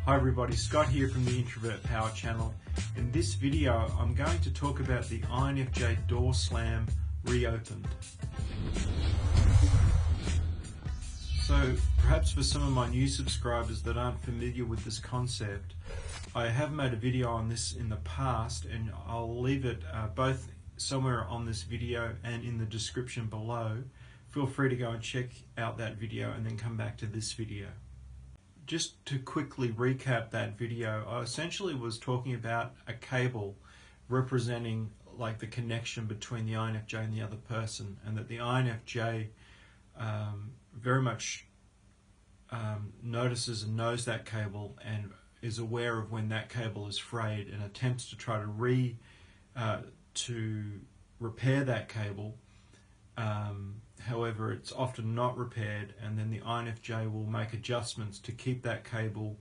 Hi everybody, Scott here from the Introvert Power Channel. In this video, I'm going to talk about the INFJ Door Slam reopened. So perhaps for some of my new subscribers that aren't familiar with this concept, I have made a video on this in the past, and I'll leave it both somewhere on this video and in the description below. Feel free to go and check out that video and then come back to this video. Just to quickly recap that video, I essentially was talking about a cable representing like the connection between the INFJ and the other person, and that the INFJ very much notices and knows that cable and is aware of when that cable is frayed and attempts to try to repair that cable. However, it's often not repaired, and then the INFJ will make adjustments to keep that cable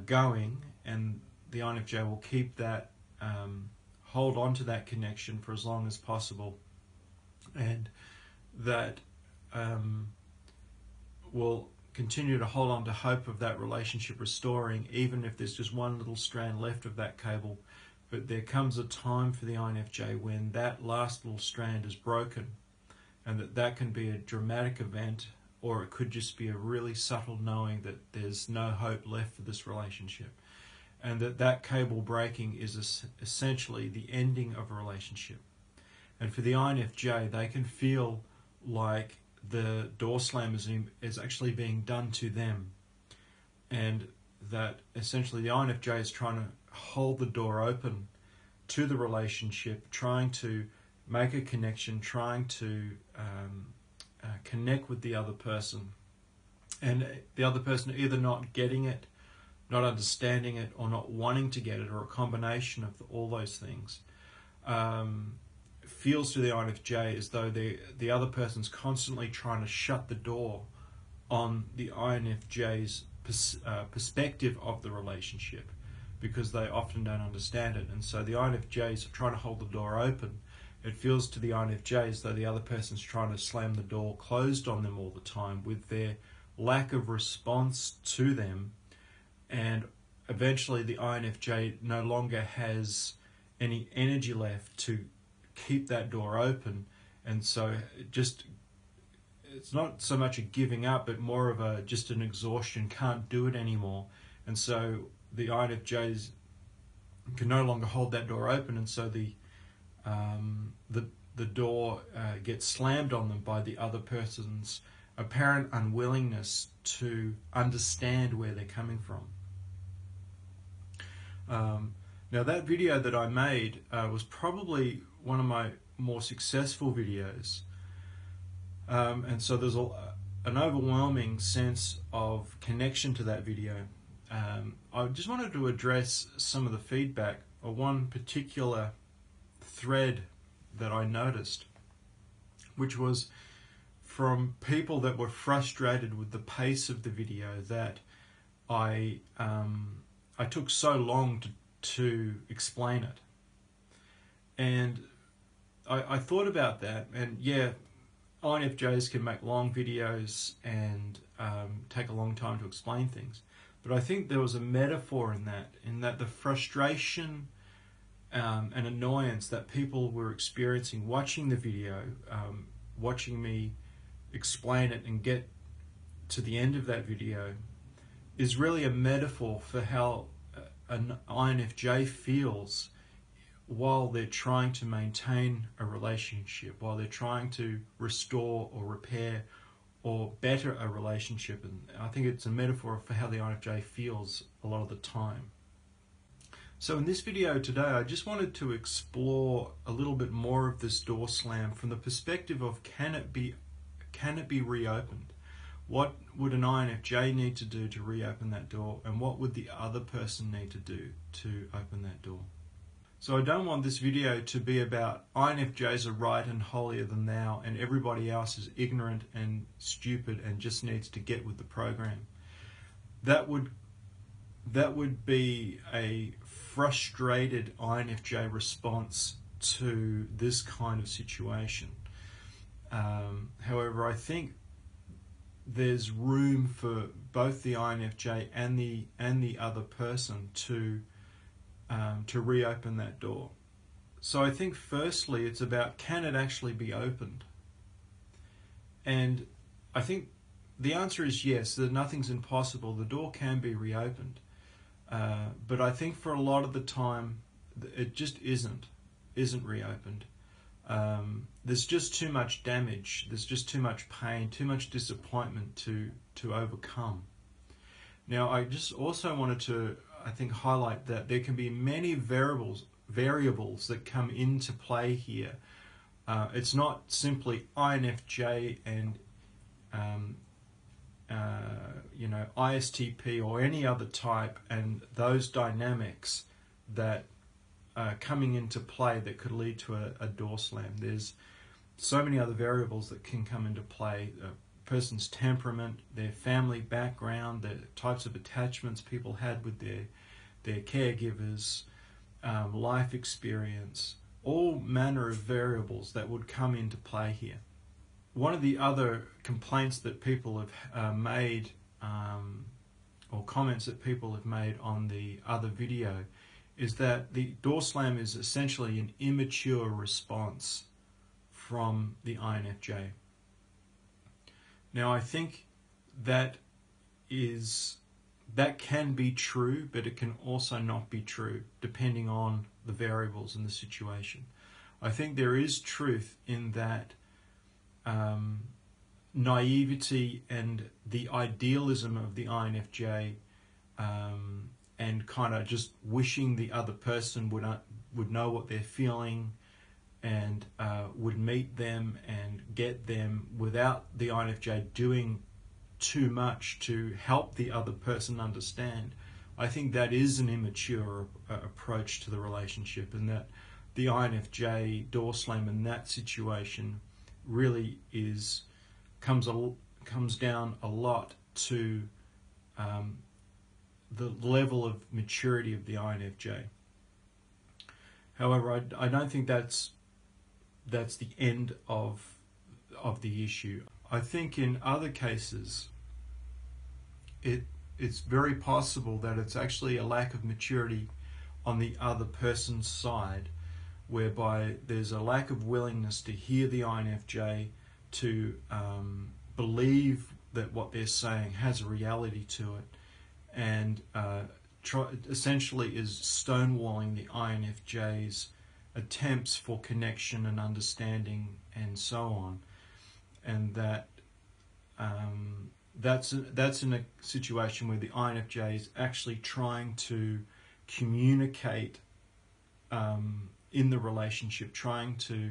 going, and the INFJ will keep that, hold on to that connection for as long as possible, and that will continue to hold on to hope of that relationship restoring, even if there's just one little strand left of that cable. But there comes a time for the INFJ when that last little strand is broken, and that can be a dramatic event, or it could just be a really subtle knowing that there's no hope left for this relationship, and that cable breaking is essentially the ending of a relationship. And for the INFJ, they can feel like the door slam is actually being done to them, and that essentially the INFJ is trying to hold the door open to the relationship, trying to make a connection, trying to connect with the other person, and the other person either not getting it, not understanding it, or not wanting to get it, or a combination of all those things, feels to the INFJ as though the other person's constantly trying to shut the door on the INFJ's perspective of the relationship, because they often don't understand it. And so the INFJs are trying to hold the door open. It feels to the INFJ as though the other person's trying to slam the door closed on them all the time, with their lack of response to them. And eventually the INFJ no longer has any energy left to keep that door open. And so it's not so much a giving up, but more of just an exhaustion, can't do it anymore. And so the INFJs can no longer hold that door open, and so the door gets slammed on them by the other person's apparent unwillingness to understand where they're coming from. Now, that video that I made was probably one of my more successful videos, and so there's an overwhelming sense of connection to that video. I just wanted to address some of the feedback, or one particular thread that I noticed, which was from people that were frustrated with the pace of the video, that I took so long to explain it. And I thought about that, and yeah, INFJs can make long videos and take a long time to explain things. But I think there was a metaphor in that the frustration and annoyance that people were experiencing watching the video, watching me explain it and get to the end of that video, is really a metaphor for how an INFJ feels while they're trying to maintain a relationship, while they're trying to restore or repair or better a relationship. And I think it's a metaphor for how the INFJ feels a lot of the time. So in this video today, I just wanted to explore a little bit more of this door slam from the perspective of, can it be reopened? What would an INFJ need to do to reopen that door, and what would the other person need to do to open that door? So I don't want this video to be about INFJs are right and holier than thou, and everybody else is ignorant and stupid and just needs to get with the program. That would be a frustrated INFJ response to this kind of situation. However, I think there's room for both the INFJ and the other person to reopen that door. So I think firstly it's about, can it actually be opened? And I think the answer is yes, that nothing's impossible. The door can be reopened. But I think for a lot of the time it just isn't reopened. There's just too much damage, there's just too much pain, too much disappointment to overcome. Now, I just also wanted to, I think, highlight that there can be many variables that come into play here. It's not simply INFJ and ISTP or any other type and those dynamics that coming into play that could lead to a door slam. There's so many other variables that can come into play. A person's temperament, their family background, the types of attachments people had with their caregivers, life experience, all manner of variables that would come into play here. One of the other complaints that people have made, or comments that people have made on the other video, is that the door slam is essentially an immature response from the INFJ. Now, I think that can be true, but it can also not be true, depending on the variables in the situation. I think there is truth in that naivety and the idealism of the INFJ, and kind of just wishing the other person would know what they're feeling and would meet them and get them without the INFJ doing too much to help the other person understand. I think that is an immature approach to the relationship, and that the INFJ door slam in that situation really comes down a lot to the level of maturity of the INFJ. However, I don't think that's the end of the issue. I think in other cases, it's very possible that it's actually a lack of maturity on the other person's side, whereby there's a lack of willingness to hear the INFJ, to believe that what they're saying has a reality to it, and essentially is stonewalling the INFJ's attempts for connection and understanding and so on. And that's in a situation where the INFJ is actually trying to communicate in the relationship, trying to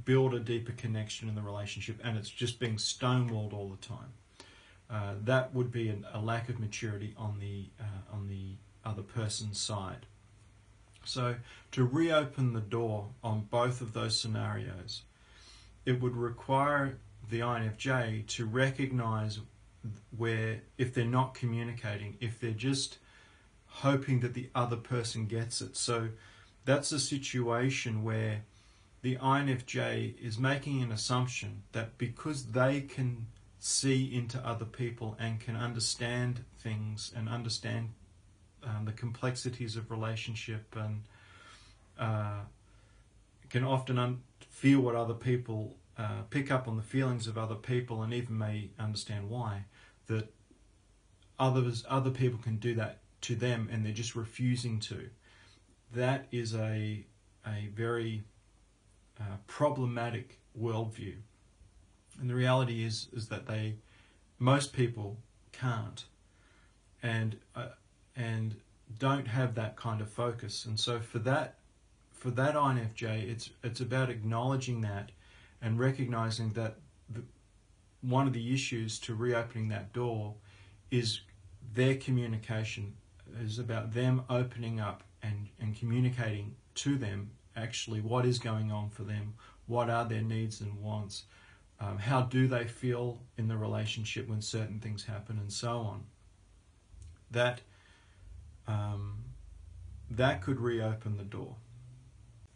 build a deeper connection in the relationship, and it's just being stonewalled all the time. That would be a lack of maturity on the other person's side. So to reopen the door on both of those scenarios, it would require the INFJ to recognize where, if they're not communicating, if they're just hoping that the other person gets it. So that's a situation where the INFJ is making an assumption that because they can see into other people and can understand things and understand the complexities of relationship, and can often feel what other people, pick up on the feelings of other people, and even may understand why, that other people can do that to them and they're just refusing to. That is a very problematic worldview. And the reality is that most people can't and don't have that kind of focus. And so for that INFJ, it's about acknowledging that and recognizing that one of the issues to reopening that door is their communication, is about them opening up and communicating to them actually what is going on for them, what are their needs and wants, how do they feel in the relationship when certain things happen, and so on. That could reopen the door.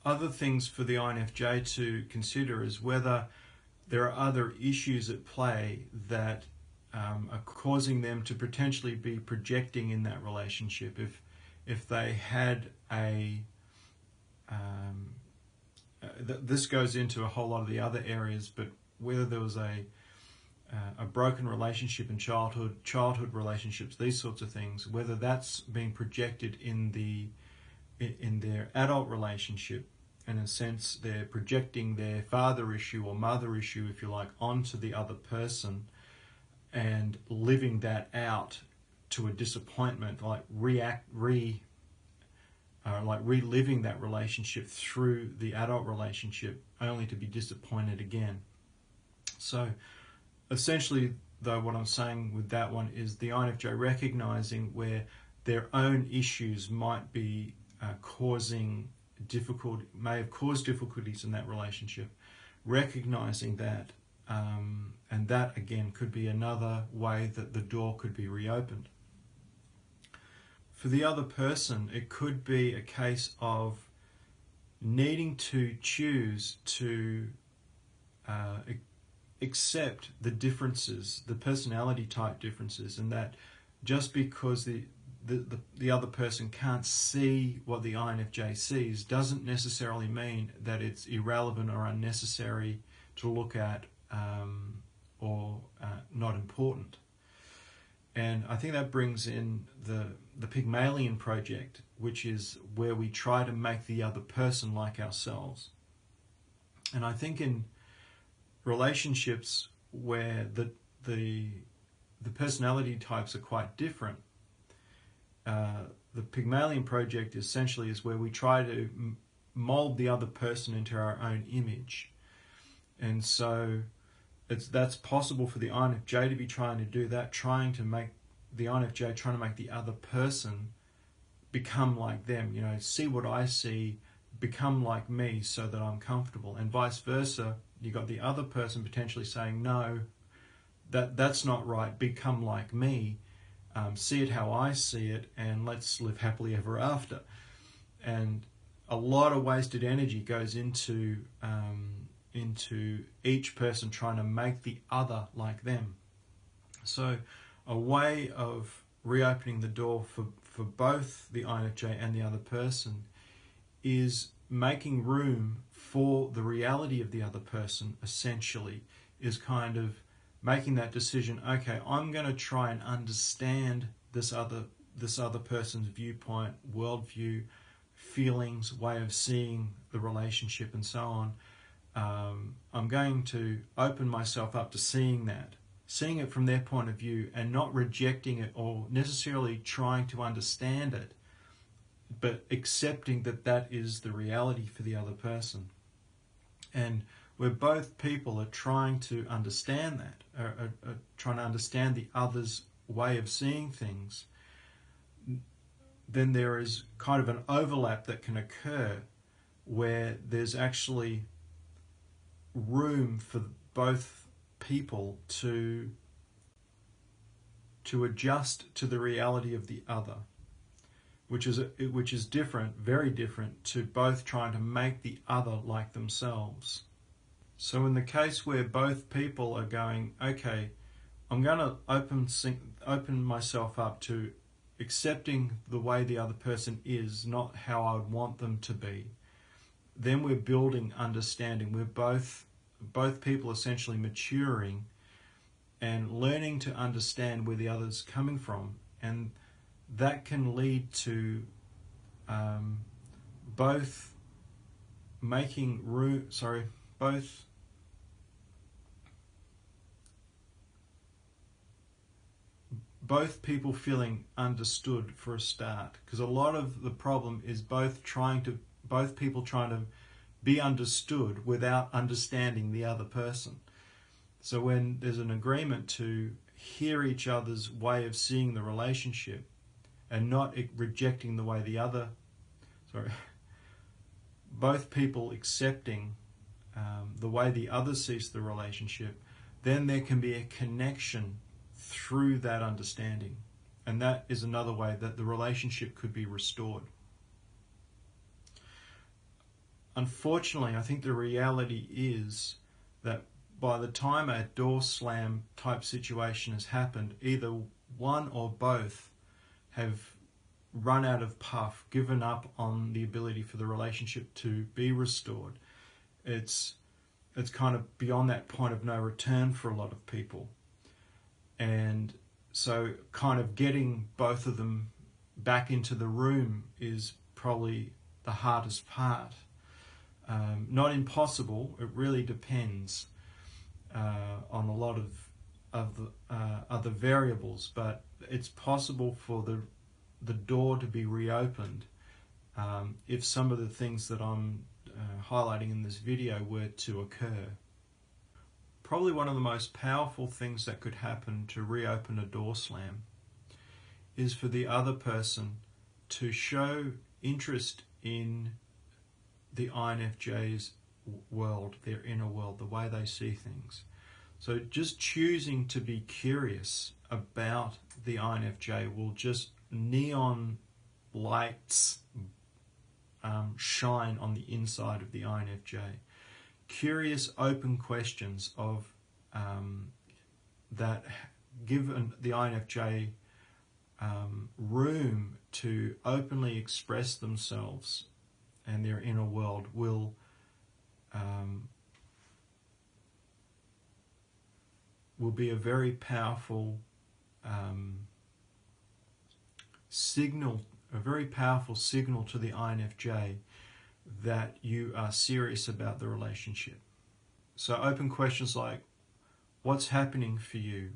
Other things for the INFJ to consider is whether there are other issues at play that are causing them to potentially be projecting in that relationship. If they had this goes into a whole lot of the other areas, but whether there was a broken relationship in childhood relationships, these sorts of things, whether that's being projected in their adult relationship, in a sense they're projecting their father issue or mother issue, if you like, onto the other person and living that out to a disappointment, like reliving that relationship through the adult relationship, only to be disappointed again. So essentially, though, what I'm saying with that one is the INFJ recognizing where their own issues might be may have caused difficulties in that relationship, recognizing that, and that again could be another way that the door could be reopened. For the other person, it could be a case of needing to choose to accept the differences, the personality type differences, and that just because the other person can't see what the INFJ sees doesn't necessarily mean that it's irrelevant or unnecessary to look at or not important. And I think that brings in the Pygmalion project, which is where we try to make the other person like ourselves. And I think in relationships where the personality types are quite different, the Pygmalion project essentially is where we try to mold the other person into our own image. And so that's possible for the INFJ to be trying to do that, trying to make the other person become like them, see what I see, become like me so that I'm comfortable. And vice versa, you got the other person potentially saying, no, that's not right, become like me, see it how I see it, and let's live happily ever after. And a lot of wasted energy goes into each person trying to make the other like them. So a way of reopening the door for both the INFJ and the other person is making room for the reality of the other person, essentially, is kind of making that decision, okay, I'm going to try and understand this other person's viewpoint, worldview, feelings, way of seeing the relationship and so on. I'm going to open myself up to seeing it from their point of view and not rejecting it or necessarily trying to understand it, but accepting that is the reality for the other person. And where both people are trying to understand that, are trying to understand the other's way of seeing things, then there is kind of an overlap that can occur where there's actually room for both people to adjust to the reality of the other, which is different, very different, to both trying to make the other like themselves. So in the case where both people are going, okay, I'm going to open myself up to accepting the way the other person is, not how I would want them to be, then we're building understanding. We're both people essentially maturing and learning to understand where the other's coming from, and that can lead to both people feeling understood for a start, because a lot of the problem is both people trying to be understood without understanding the other person. So when there's an agreement to hear each other's way of seeing the relationship and not rejecting the way both people accepting the way the other sees the relationship, then there can be a connection through that understanding. And that is another way that the relationship could be restored. Unfortunately, I think the reality is that by the time a door slam type situation has happened, either one or both have run out of puff, given up on the ability for the relationship to be restored. It's kind of beyond that point of no return for a lot of people. And so kind of getting both of them back into the room is probably the hardest part. Not impossible, it really depends on a lot of the other variables, but it's possible for the door to be reopened if some of the things that I'm highlighting in this video were to occur. Probably one of the most powerful things that could happen to reopen a door slam is for the other person to show interest in the INFJ's world, their inner world, the way they see things. So just choosing to be curious about the INFJ will just neon lights shine on the inside of the INFJ. Curious, open questions of that give the INFJ room to openly express themselves and their inner world will be a very powerful signal, to the INFJ that you are serious about the relationship. So open questions like, what's happening for you?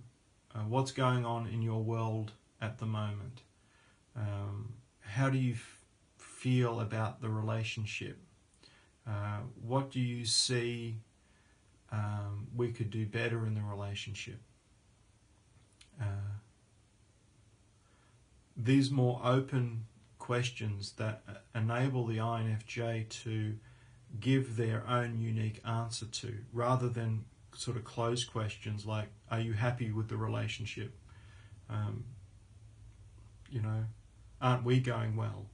What's going on in your world at the moment? How do you feel about the relationship? What do you see we could do better in the relationship? These more open questions that enable the INFJ to give their own unique answer to, rather than sort of closed questions like, are you happy with the relationship? Aren't we going well?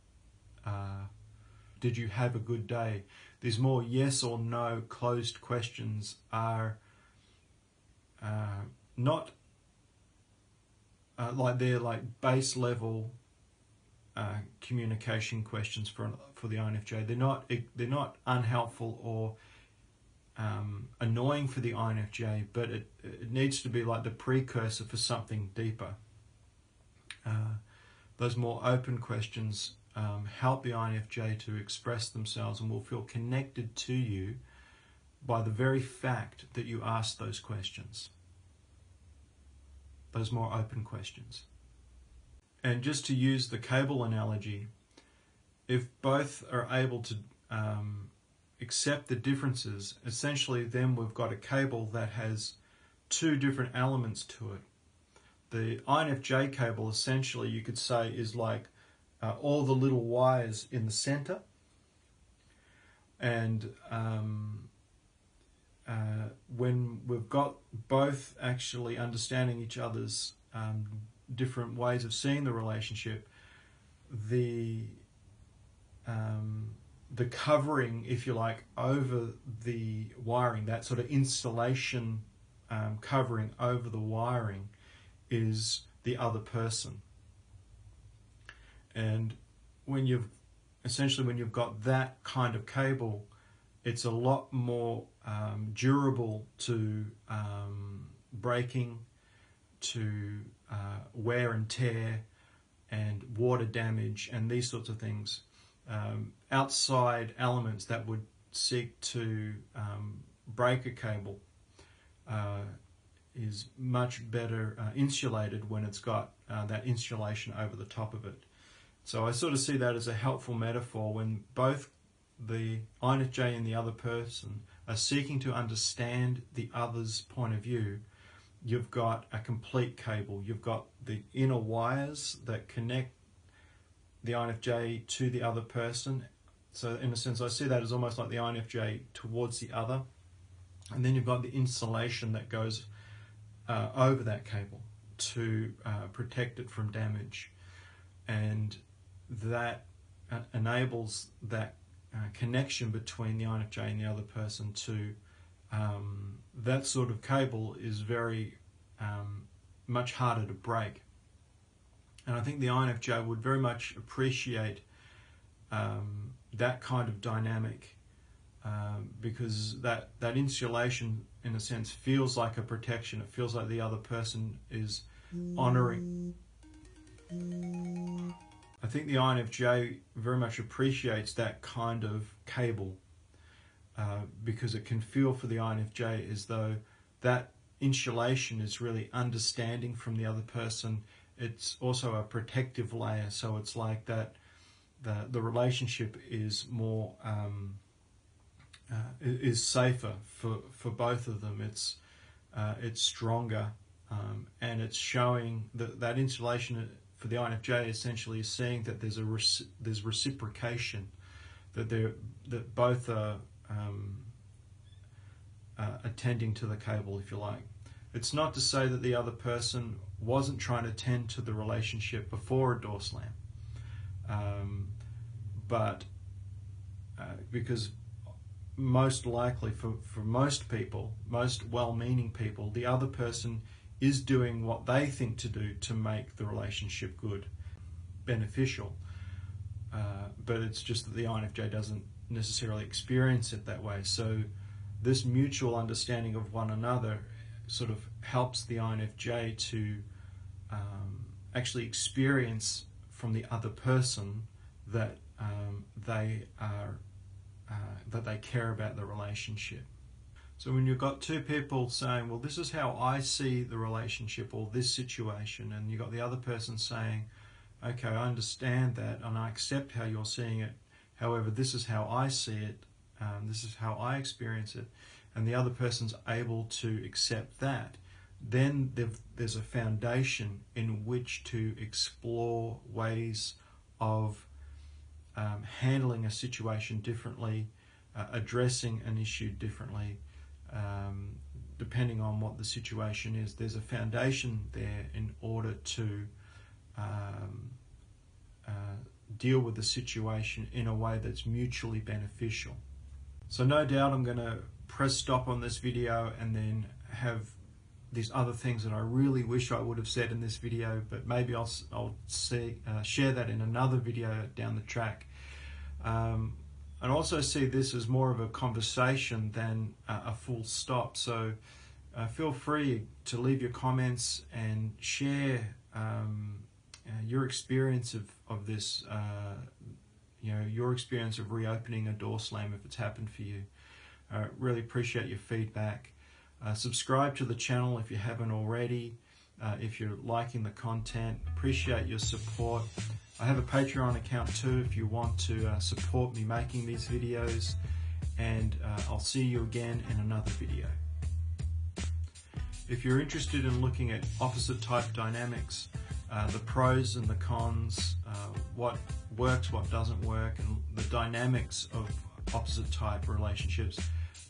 Did you have a good day? These more yes or no closed questions are not they're like base level communication questions for the INFJ. They're not unhelpful or annoying for the INFJ, but it needs to be like the precursor for something deeper. Those more open questions help the INFJ to express themselves and will feel connected to you by the very fact that you ask those questions. Those more open questions. And just to use the cable analogy, if both are able to accept the differences, essentially then we've got a cable that has two different elements to it. The INFJ cable, essentially, you could say, is like all the little wires in the center, and when we've got both actually understanding each other's different ways of seeing the relationship, the covering, if you like, over the wiring, that sort of insulation covering over the wiring, is the other person. And when you've got that kind of cable, it's a lot more durable to breaking, to wear and tear and water damage and these sorts of things. Outside elements that would seek to break a cable is much better insulated when it's got that insulation over the top of it. So I sort of see that as a helpful metaphor. When both the INFJ and the other person are seeking to understand the other's point of view, you've got a complete cable. You've got the inner wires that connect the INFJ to the other person. So in a sense, I see that as almost like the INFJ towards the other. And then you've got the insulation that goes over that cable to protect it from damage. And that enables that connection between the INFJ and the other person to that sort of cable is very much harder to break. And I think the INFJ would very much appreciate that kind of dynamic, because that insulation, in a sense, feels like a protection. It feels like the other person is honouring. I think the INFJ very much appreciates that kind of cable, because it can feel for the INFJ as though that insulation is really understanding from the other person. It's also a protective layer, so it's like that the relationship is more is safer for both of them. It's stronger, and it's showing that insulation for the INFJ essentially is seeing that there's reciprocation, that both are attending to the cable, if you like. It's not to say that the other person wasn't trying to tend to the relationship before a door slam, but because most likely for most people, most well-meaning people, the other person is doing what they think to do to make the relationship good, beneficial, but it's just that the INFJ doesn't necessarily experience it that way. So this mutual understanding of one another sort of helps the INFJ to actually experience from the other person that they care about the relationship. So when you've got two people saying, well, this is how I see the relationship or this situation, and you've got the other person saying, okay, I understand that and I accept how you're seeing it, however, this is how I see it, this is how I experience it, and the other person's able to accept that, then there's a foundation in which to explore ways of handling a situation differently, addressing an issue differently, depending on what the situation is. There's a foundation there in order to deal with the situation in a way that's mutually beneficial. So no doubt I'm going to press stop on this video and then have these other things that I really wish I would have said in this video, but maybe I'll share that in another video down the track. And also see this as more of a conversation than a full stop. So feel free to leave your comments and share your experience of this, your experience of reopening a door slam if it's happened for you. Really appreciate your feedback. Subscribe to the channel if you haven't already. If you're liking the content, appreciate your support. I have a Patreon account too if you want to support me making these videos, and I'll see you again in another video. If you're interested in looking at opposite type dynamics, the pros and the cons, what works, what doesn't work, and the dynamics of opposite type relationships,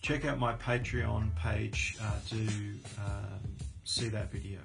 check out my Patreon page to see that video.